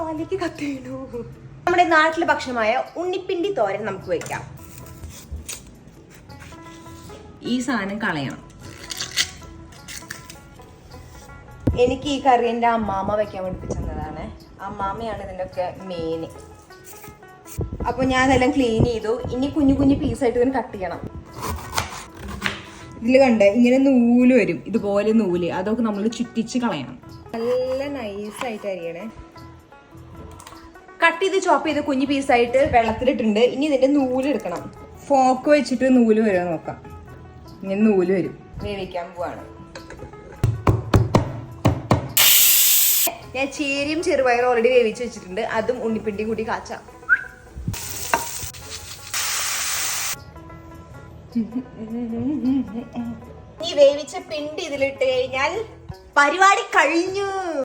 കാലിലേക്ക് കത്തിയിടൂ. നമ്മുടെ നാട്ടിലെ ഭക്ഷണമായ ഉണ്ണിപ്പിണ്ടി തോരൻ നമുക്ക് വെക്കാം. ഈ സാധനം കളയണം. എനിക്ക് ഈ കറി എൻ്റെ അമ്മാമ്മ വെക്കാൻ പഠിപ്പിച്ചതാണ്. അമ്മാമ്മയാണ് ഇതിൻ്റെയൊക്കെ മെയിൻ. അപ്പൊ ഞാൻ അതെല്ലാം ക്ലീൻ ചെയ്തു. ഇനി കുഞ്ഞു കുഞ്ഞു പീസായിട്ട് ഇതിന് കട്ട് ചെയ്യണം. ഇതിൽ കണ്ടേ ഇങ്ങനെ നൂല് വരും, ഇതുപോലെ നൂല്, അതൊക്കെ നമ്മൾ ചുറ്റിച്ച് കളയണം. നല്ല നൈസായിട്ട് അരിയണേ. കട്ട് ചെയ്ത് ചോപ്പ് ചെയ്ത് കുഞ്ഞു പീസായിട്ട് വെള്ളത്തിലിട്ടുണ്ട്. ഇനി ഇതിന്റെ നൂല് എടുക്കണം. ഫോക്ക് വെച്ചിട്ട് നൂല് വരുമോ നോക്കാം. ഇങ്ങനെ നൂല് വരും. വേവിക്കാൻ പോവാണ്. ഞാൻ ചീരയും ചെറുപയറും ഓൾറെഡി വേവിച്ച് വെച്ചിട്ടുണ്ട്. അതും ഉണ്ണിപ്പിണ്ടി കൂടി കാച്ചാം. ഈ വേവിച്ച പിണ്ടി ഇതിലിട്ട് കഴിഞ്ഞാൽ പരിപാടി കഴിഞ്ഞു.